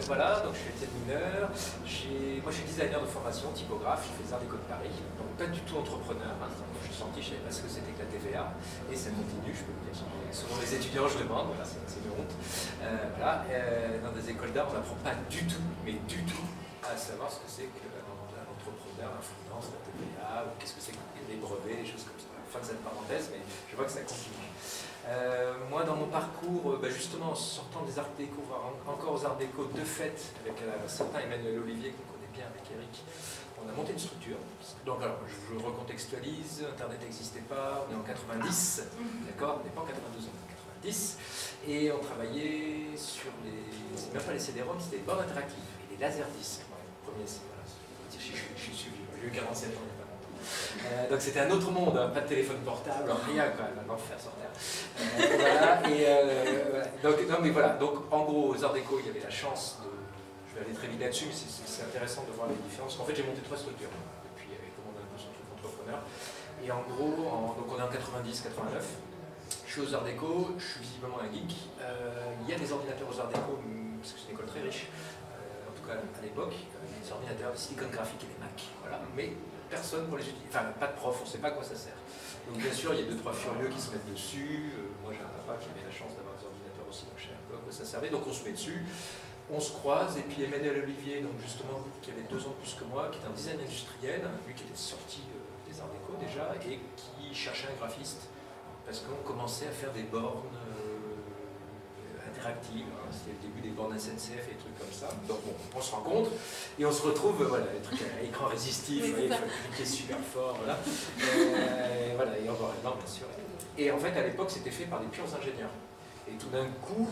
voilà, donc je suis Étienne Mineur. Moi je suis designer de formation, typographe, je fais les Arts Déco de Paris. Donc pas du tout entrepreneur. Hein. Quand je suis sorti, je ne savais pas ce que c'était que la TVA. Et ça continue, je peux vous dire. Souvent les étudiants, je demande, voilà, c'est une honte. Dans des écoles d'art, on n'apprend pas du tout, mais du tout, à savoir ce que c'est qu'un entrepreneur, un freelance, la TVA, ou qu'est-ce que c'est que les brevets, les choses comme ça. Fin de cette parenthèse, mais je vois que ça continue. Moi, dans mon parcours, justement, en sortant des arts déco, encore aux arts déco, de fait, avec un certain Emmanuel Olivier, qu'on connaît bien avec Eric, on a monté une structure. Donc, alors, je recontextualise, Internet n'existait pas, on est en 90, d'accord, on n'est pas en 92, on est en 90, et on travaillait sur c'est même pas les CD-ROM, c'était les bornes interactives, et les laserdiscs. Premier, voilà, je suis suivi, j'ai eu 47 ans. Donc c'était un autre monde, hein, pas de téléphone portable, rien quoi, un enfer sur Terre. Voilà, donc, non mais voilà, donc en gros aux Arts Déco il y avait la chance de, je vais aller très vite là-dessus, mais c'est intéressant de voir les différences. En fait j'ai monté 3 structures depuis, comme on a un peu son truc entrepreneur. Et en gros, donc on est en 90-89, je suis aux Arts Déco, je suis visiblement un geek. Il y a des ordinateurs aux Arts Déco, parce que c'est une école très riche, en tout cas à l'époque, des ordinateurs de Silicon Graphics et des Mac, voilà, mais personne pour les utiliser, enfin pas de prof, on ne sait pas à quoi ça sert. Donc bien sûr, il y a 2-3 furieux qui se mettent dessus. Moi j'ai un papa qui avait la chance d'avoir des ordinateurs aussi, donc je sais un peu à quoi ça servait. Donc on se met dessus, on se croise, et puis Emmanuel Olivier, donc justement, qui avait 2 ans de plus que moi, qui est un design industriel, lui qui était sorti des Arts Déco déjà, et qui cherchait un graphiste, parce qu'on commençait à faire des bornes interactives, hein. C'était le début des bornes SNCF et des trucs comme ça. Donc bon, on se rencontre et on se retrouve, voilà, les trucs à écran résistif, il faut cliquer super fort, voilà. Voilà, et en noir et blanc bien sûr. Et en fait à l'époque c'était fait par des purs ingénieurs. Et tout d'un coup,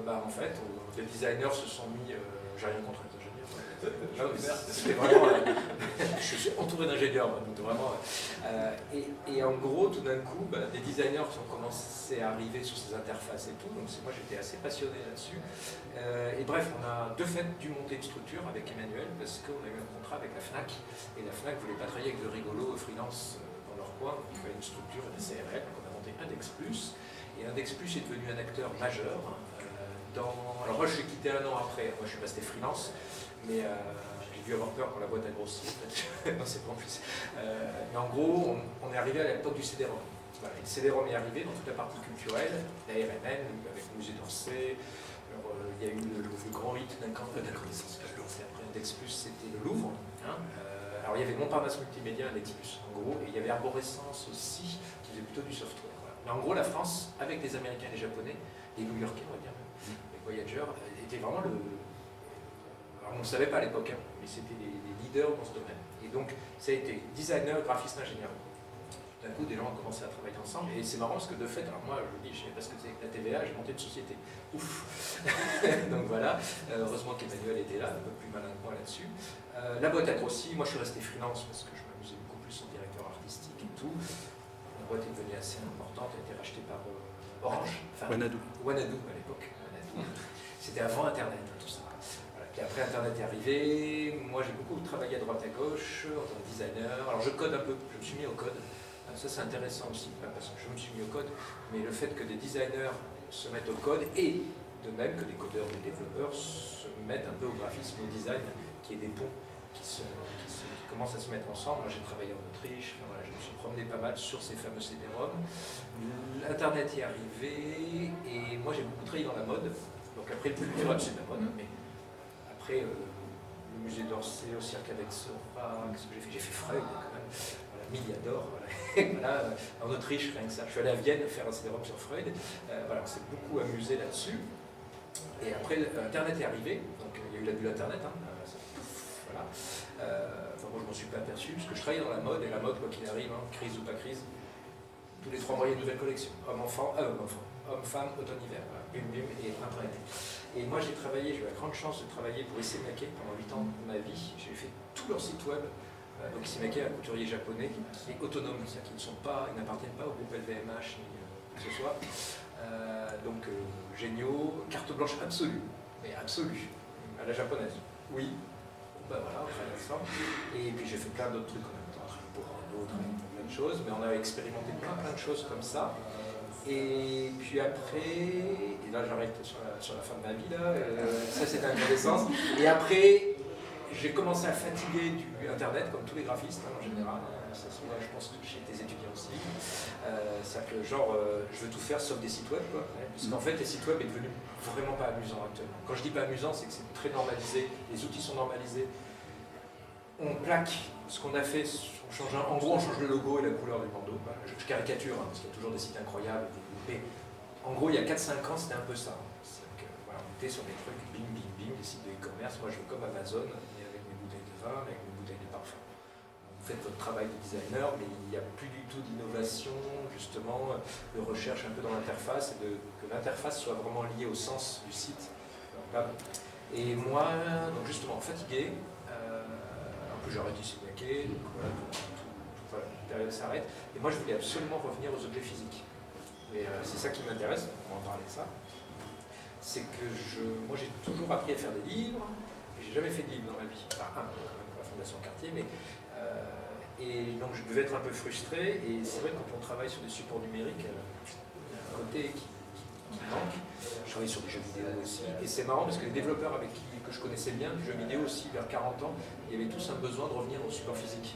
en fait, les designers se sont mis, j'ai rien contre les ingénieurs. C'était vraiment, je suis entouré d'ingénieurs, donc vraiment. Et en gros, tout d'un coup, des designers ont commencé à arriver sur ces interfaces et tout. Donc moi, j'étais assez passionné là-dessus. Et bref, on a de fait dû monter une structure avec Emmanuel parce qu'on a eu un contrat avec la Fnac. Et la Fnac ne voulait pas travailler avec de rigolos freelance dans leur coin. Donc il fallait une structure, une CRL. Donc on a monté Index Plus. Et Index Plus est devenu un acteur majeur. Alors moi, je suis quitté 1 an après. Moi, je suis resté freelance. Mais j'ai dû avoir peur pour la boîte à grossir, non, c'est pas en plus. Mais en gros, on est arrivé à l'époque du CD-ROM. Voilà, le CD-ROM est arrivé dans toute la partie culturelle, la RMN, avec le musée d'Orsay. Alors, il y a eu le grand hit d'incandescence que je lancé après Index Plus, c'était le Louvre. Hein. Alors, il y avait Montparnasse Multimédia, Index Plus, en gros, et il y avait Arborescence aussi, qui faisait plutôt du software. Voilà. Mais en gros, la France, avec les Américains et les Japonais, les New-Yorkais, on va dire, les voyageurs, était vraiment le. Alors, on ne le savait pas à l'époque, hein, mais c'était les leaders dans ce domaine. Et donc, ça a été designer, graphiste, ingénieur. D'un coup, des gens ont commencé à travailler ensemble. Et c'est marrant parce que de fait, alors moi, je vous dis, je ne sais pas ce que c'est que la TVA, j'ai monté une société. Ouf. Donc voilà, heureusement qu'Emmanuel était là, un peu plus malin que moi là-dessus. La boîte a grossi. Moi, je suis resté freelance parce que je m'amusais beaucoup plus en directeur artistique et tout. La boîte est devenue assez importante, elle a été rachetée par Orange. Enfin, Wanadoo à l'époque. C'était avant Internet, tout ça. Et après Internet est arrivé, moi j'ai beaucoup travaillé à droite à gauche en tant que designer. Alors je code un peu, je me suis mis au code. Ça c'est intéressant aussi, pas parce que je me suis mis au code, mais le fait que des designers se mettent au code et de même que des codeurs, des développeurs se mettent un peu au graphisme, au design, qui est des ponts qui commencent à se mettre ensemble. Moi j'ai travaillé en Autriche, voilà, je me suis promené pas mal sur ces fameux CD-ROM. L'internet est arrivé et moi j'ai beaucoup travaillé dans la mode. Donc après le plus dur c'est la mode, mais après, le musée d'Orsay, au cirque avec Sora, qu'est-ce que j'ai fait? J'ai fait Freud, quand même, voilà, Milliador, voilà. Voilà, en Autriche, rien que ça. Je suis allé à Vienne faire un CD-ROM sur Freud, voilà, on s'est beaucoup amusé là-dessus. Et après, Internet est arrivé, donc il y a eu la bulle Internet, hein, voilà. Enfin, moi, je m'en suis pas aperçu, parce que je travaillais dans la mode, et la mode, quoi qu'il arrive, hein, crise ou pas crise, tous les 3 mois, il y a une nouvelle collection. Homme-femme, automne-hiver, voilà. Bim, bim, et printemps-été. Et moi j'ai eu la grande chance de travailler pour Issemake pendant 8 ans de ma vie. J'ai fait tout leur site web. Donc Issemake est un couturier japonais qui est autonome, c'est-à-dire qu'ils n'appartiennent pas au groupe LVMH ni que ce soit. Donc géniaux, carte blanche absolue, mais absolue, à la japonaise. Oui, voilà, on travaille ensemble. Et puis j'ai fait plein d'autres trucs en même temps, pour d'autres, plein de choses, mais on a expérimenté plein de choses comme ça. Et puis après, et là j'arrête sur la fin de ma vie, là, ça c'était une adolescence. Et après, j'ai commencé à fatiguer du Internet, comme tous les graphistes en général. Je pense que chez tes étudiants aussi. C'est-à-dire que genre, je veux tout faire sauf des sites web, quoi. Puisqu'en fait, les sites web est devenu vraiment pas amusant actuellement. Quand je dis pas amusant, c'est que c'est très normalisé, les outils sont normalisés. On plaque ce qu'on a fait, en gros on change le logo et la couleur du bandeau. Je caricature, hein, parce qu'il y a toujours des sites incroyables. Mais en gros, il y a 4-5 ans, c'était un peu ça. Que, voilà, on était sur des trucs bing, bing, bing, des sites de e-commerce. Moi, je veux comme Amazon, mais avec mes bouteilles de vin, avec mes bouteilles de parfum. Vous faites votre travail de designer, mais il n'y a plus du tout d'innovation, justement, de recherche un peu dans l'interface, et que l'interface soit vraiment liée au sens du site. Et moi, donc justement, fatigué, un peu j'aurais dû s'évaquer, donc voilà, voilà, la période s'arrête. Et moi, je voulais absolument revenir aux objets physiques. Et c'est ça qui m'intéresse, on va en parler de ça. C'est que moi, j'ai toujours appris à faire des livres, et j'ai jamais fait de livre dans ma vie. Enfin, quand même pour la Fondation Cartier, mais... et donc je devais être un peu frustré, et c'est vrai que quand on travaille sur des supports numériques, il y a un côté qui manque. Je travaille sur des jeux vidéo aussi, et c'est marrant parce que les développeurs que je connaissais bien du jeu vidéo aussi, vers 40 ans, il y avait tous un besoin de revenir au support physique.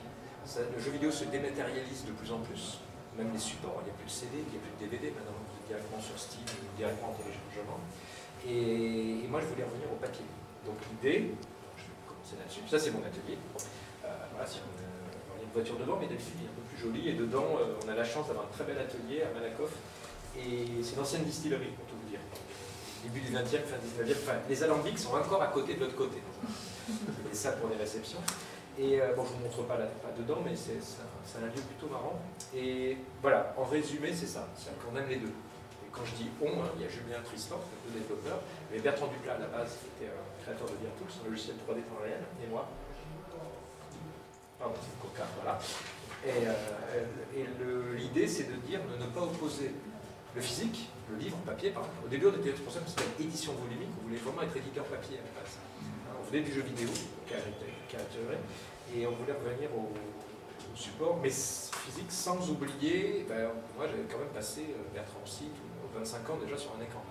Le jeu vidéo se dématérialise de plus en plus, même les supports, il n'y a plus de CD, il n'y a plus de DVD maintenant, directement sur Steam, directement en téléchargement. Et moi je voulais revenir au papier. Donc l'idée, je vais commencer là-dessus, ça c'est mon atelier. Voilà, si on a une voiture devant, mais d'habitude il est un peu plus joli, et dedans on a la chance d'avoir un très bel atelier à Malakoff, et c'est une ancienne distillerie pour tout vous dire. Début du 20e, fin du 19e, enfin, les alambics sont encore à côté de l'autre côté. Et ça pour les réceptions. Et bon, je ne vous montre pas dedans, mais c'est un lieu plutôt marrant. Et voilà, en résumé, c'est ça, c'est qu'on aime les deux. Et quand je dis on, hein, il y a Julien Tristan, le développeur, mais Bertrand Duplat à la base, qui était créateur de Virtools, un logiciel 3D temps réel, et moi. Pardon, c'est le coca, voilà. Et l'idée, c'est de dire de ne pas opposer le physique, le livre, papier, par exemple. Au début, on était pour ça qu'on s'appelle édition volumique, on voulait vraiment être éditeur papier à la base. On venait du jeu vidéo, caricaturé, et on voulait revenir au support, mais physique, sans oublier, moi j'avais quand même passé, Bertrand aussi, 25 ans déjà sur un écran.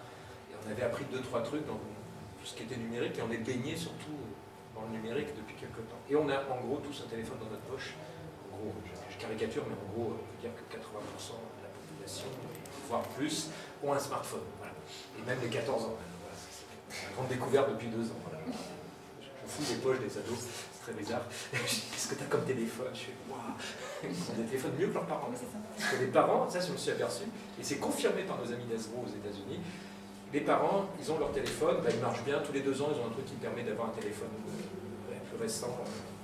Et on avait appris 2-3 trucs dans tout ce qui était numérique, et on est baigné surtout dans le numérique depuis quelques temps. Et on a en gros tous un téléphone dans notre poche. En gros, je caricature, mais en gros, on peut dire que 80% de la population, voire plus, ont un smartphone. Voilà. Et même les 14 ans. Voilà, c'est une grande découverte depuis 2 ans. Voilà. Je fous les poches des ados, c'est très bizarre. Qu'est-ce que tu as comme téléphone? Je fais waouh, ils ont des téléphones mieux que leurs parents. Parce que les parents, ça je me suis aperçu, et c'est confirmé par nos amis d'Asbro aux États-Unis. Les parents, ils ont leur téléphone, ils marchent bien, tous les 2 ans, ils ont un truc qui permet d'avoir un téléphone plus récent,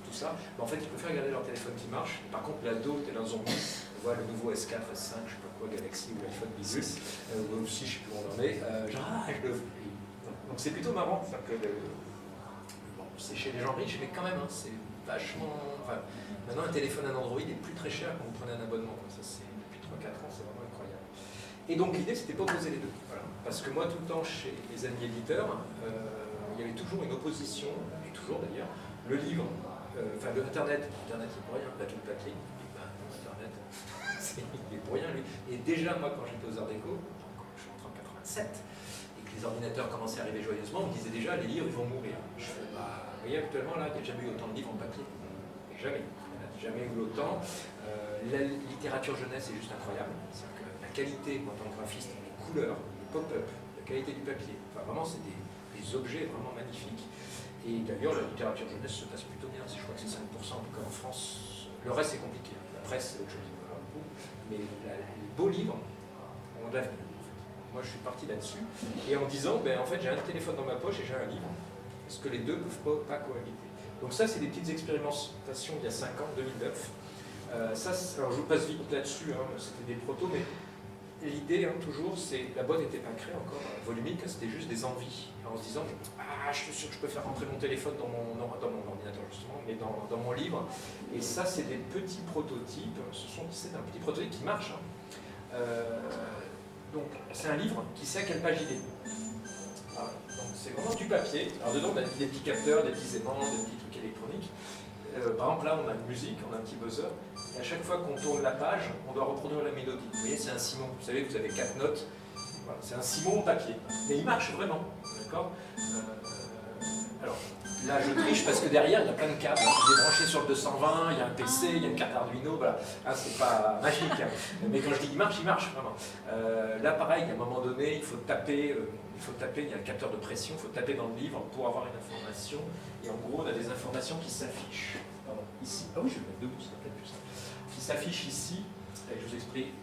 tout ça. Mais en fait, ils préfèrent garder leur téléphone qui marche. Par contre, l'ado, t'es un zombie, on voit le nouveau S4, S5, je sais pas quoi, Galaxy ou l'iPhone Bisus, ou aussi, je sais plus où on en est, donc c'est plutôt marrant, c'est chez les gens riches, mais quand même, hein, c'est vachement... Enfin, maintenant, un téléphone, un Android est plus très cher quand vous prenez un abonnement. Ça, c'est depuis 3-4 ans, c'est vraiment incroyable. Et donc, l'idée, c'était pas opposer les deux. Voilà. Parce que moi, tout le temps, chez les amis éditeurs, il y avait toujours une opposition, et toujours d'ailleurs, le livre, enfin, Internet c'est pour rien, le papier, Internet, il est pour rien, lui. Et déjà, moi, quand j'étais aux Arts Déco, je suis rentré en 87, et que les ordinateurs commençaient à arriver joyeusement, on me disait déjà, les livres, ils vont mourir. Je fais, vous voyez, actuellement, là, il n'y a jamais eu autant de livres en papier. Jamais. Il n'y en a jamais eu autant. La littérature jeunesse est juste incroyable. C'est-à-dire que la qualité, en tant que graphiste, les couleurs, les pop-up, la qualité du papier, enfin, vraiment, c'est des objets vraiment magnifiques. Et d'ailleurs, la littérature jeunesse se passe plutôt bien. Je crois que c'est 5%, en tout cas en France. Le reste, c'est compliqué. La presse, c'est autre chose. Mais les beaux livres ont de l'avenir. Moi, je suis parti là-dessus. Et en disant, en fait, j'ai un téléphone dans ma poche et j'ai un livre. Est-ce que les deux ne peuvent pas cohabiter? Donc ça, c'est des petites expérimentations il y a 5 ans, 2009. Alors je vous passe vite là-dessus, hein, c'était des protos, mais l'idée, toujours, c'est la boîte n'était pas créée encore volumique, c'était juste des envies. En se disant, je suis sûr que je peux faire rentrer mon téléphone dans mon ordinateur, justement, mais dans mon livre. Et ça, c'est des petits prototypes. C'est un petit prototype qui marche. Hein. Donc, c'est un livre qui sait à quelle page il est. Voilà. Donc, c'est vraiment du papier. Alors, dedans, on a des petits capteurs, des petits aimants, des petits trucs électroniques. par exemple, là, on a une musique, on a un petit buzzer, et à chaque fois qu'on tourne la page, on doit reproduire la mélodie. Vous voyez, c'est un Simon. Vous savez, vous avez 4 notes. Voilà, c'est un Simon papier. Mais il marche vraiment, d'accord. Alors, là, je triche parce que derrière, il y a plein de câbles. Il est branché sur le 220, il y a un PC, il y a une carte Arduino, voilà. Ah, c'est pas magique, hein. Mais quand je dis qu'il marche, vraiment. Là, pareil, à un moment donné, il faut taper, il y a le capteur de pression, il faut taper dans le livre pour avoir une information. Et en gros, on a des informations qui s'affichent. Ici. Ah oui, je vais mettre debout, c'est peut-être plus simple. Qui s'affichent ici. Et je vous explique.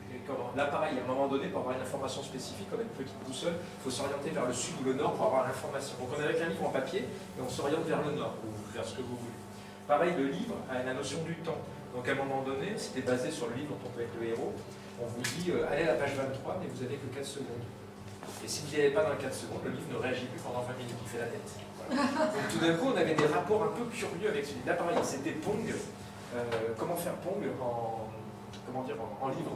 Là, pareil, à un moment donné, pour avoir une information spécifique, on a une petite boussole, il faut s'orienter vers le sud ou le nord pour avoir l'information. Donc on est avec un livre en papier, et on s'oriente vers le nord, ou vers ce que vous voulez. Pareil, le livre a la notion du temps. Donc à un moment donné, c'était basé sur le livre dont on peut être le héros, on vous dit, allez à la page 23, mais vous n'avez que 4 secondes. Et si vous n'y allez pas dans 4 secondes, le livre ne réagit plus pendant 20 minutes, il fait la tête. Voilà. Donc tout d'un coup, on avait des rapports un peu curieux avec celui-là. Là, pareil, c'était Pong. Comment faire Pong en livre.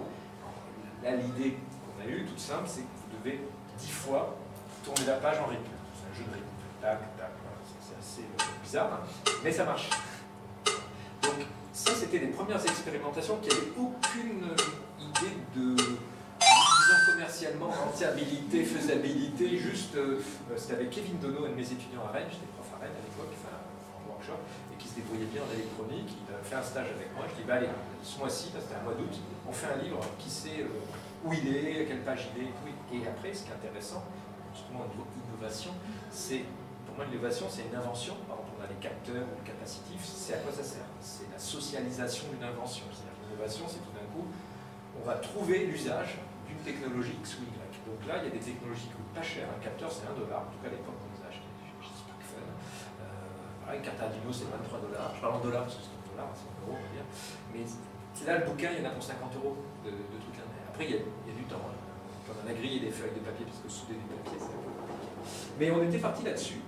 Là, l'idée qu'on a eue, toute simple, c'est que vous devez 10 fois tourner la page en rythme. C'est un jeu de rythme. Tac, tac, voilà. C'est assez bizarre, hein, mais ça marche. Donc, ça, c'était les premières expérimentations qui n'avaient aucune idée de, disons commercialement, rentabilité, faisabilité, juste. C'était avec Kevin Dono, un de mes étudiants à Rennes, j'étais prof à Rennes à l'époque, en workshop, et qui se débrouillait bien en électronique. Il a fait un stage avec moi. Je dis, bah allez, ce mois-ci, c'était un mois d'août, on fait un livre qui sait où il est, à quelle page il est, et après, ce qui est intéressant, justement au niveau innovation, c'est, pour moi l'innovation c'est une invention, par exemple on a les capteurs ou le capacitif, c'est à quoi ça sert? C'est la socialisation d'une invention, c'est-à-dire l'innovation c'est tout d'un coup, on va trouver l'usage d'une technologie X ou Y. Donc là il y a des technologies qui coûtent pas cher, un capteur c'est $1, en tout cas à l'époque on les a achetés chez Spookfun, voilà, une carte Arduino c'est $23, je parle en dollars parce que c'est en dollars, c'est en euros on va dire, mais là, le bouquin, il y en a pour 50 € de trucs là. Après, il y a du temps. Hein. Quand on a grillé des feuilles de papier, parce que souder du papier, c'est un peu compliqué. Mais on était parti là-dessus.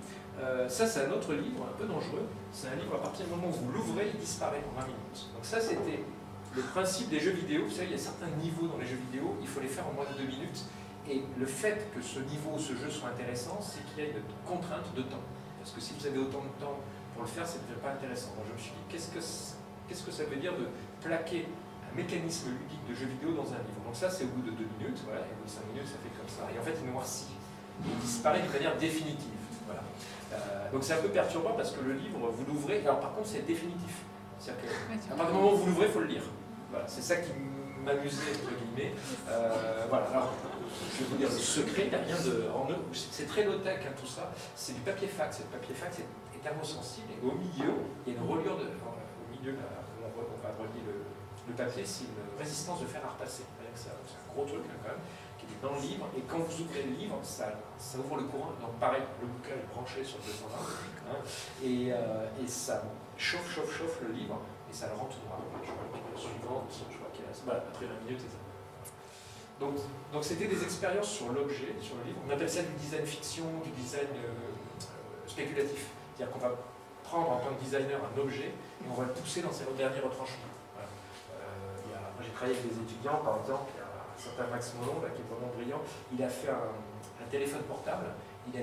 Ça, c'est un autre livre, un peu dangereux. C'est un livre, à partir du moment où vous l'ouvrez, il disparaît en 20 minutes. Donc ça, c'était le principe des jeux vidéo. Vous savez, il y a certains niveaux dans les jeux vidéo, il faut les faire en moins de 2 minutes. Et le fait que ce niveau, ce jeu soit intéressant, c'est qu'il y a une contrainte de temps. Parce que si vous avez autant de temps pour le faire, c'est déjà pas intéressant. Donc je me suis dit, qu'est-ce que ça veut dire de plaquer un mécanisme ludique de jeu vidéo dans un livre. Donc ça, c'est au bout de 2 minutes, voilà, et au bout de 5 minutes, ça fait comme ça. Et en fait, il noircit. Il disparaît d'une manière définitive. Voilà. Donc c'est un peu perturbant parce que le livre, vous l'ouvrez, alors par contre, c'est définitif. C'est-à-dire qu'à partir du moment où vous l'ouvrez, il faut le lire. Voilà, c'est ça qui m'amusait, entre guillemets. Voilà, alors, je vais vous dire, le secret, il n'y a rien de... C'est très low-tech, hein, tout ça. C'est du papier fax. Et le papier fax est thermosensible. Et au milieu, il y a une reliure au milieu, là, on va relier le papier, c'est une résistance de fer à repasser. C'est un gros truc, là, quand même, qui est dans le livre. Et quand vous ouvrez le livre, ça ouvre le courant. Donc pareil, le bouquin est branché sur le 220. Hein, et ça chauffe le livre. Et ça le rend tout noir. Je vois le suivant, je vois qu'il y a... Voilà, après 20 minutes, c'est ça. Donc c'était des expériences sur l'objet, sur le livre. On appelle ça du design fiction, du design spéculatif. C'est-à-dire qu'on va prendre en tant que designer un objet et on va le pousser dans ses derniers retranchements. Voilà. Moi j'ai travaillé avec des étudiants, par exemple, il y a un certain Max Monon, là, qui est vraiment brillant, il a fait un téléphone portable, il a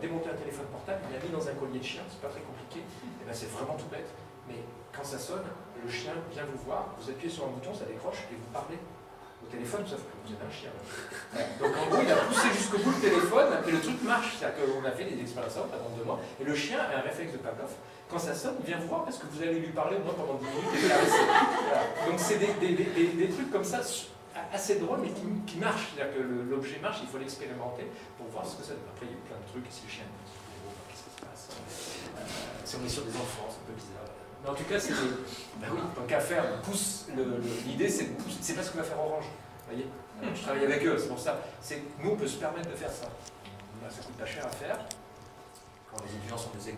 démonté un téléphone portable, il l'a mis dans un collier de chien, c'est pas très compliqué, et ben, c'est vraiment tout bête, mais quand ça sonne, le chien vient vous voir, vous appuyez sur un bouton, ça décroche et vous parlez au téléphone, sauf que vous êtes un chien. Donc en gros, il a poussé jusqu'au bout le téléphone et le truc marche. C'est-à-dire qu'on a fait des expériences pendant 2 mois et le chien a un réflexe de Pavlov. Quand ça sonne, il vient vous voir parce que vous allez lui parler au moins pendant 10 minutes et caresser. Voilà. Donc c'est des trucs comme ça assez drôles mais qui marchent. C'est-à-dire que l'objet marche, il faut l'expérimenter pour voir ce que ça donne. Après, il y a plein de trucs. Et si le chien qu'est-ce qui se passe? Si on est sur des enfants, c'est un peu bizarre. Mais en tout cas, c'est ben oui, tant qu'à faire, l'idée c'est de pousser, c'est pas ce que va faire Orange. Vous voyez, je travaille avec eux, c'est pour ça. Nous, on peut se permettre de faire ça. Ça coûte pas cher à faire. Quand les étudiants sont des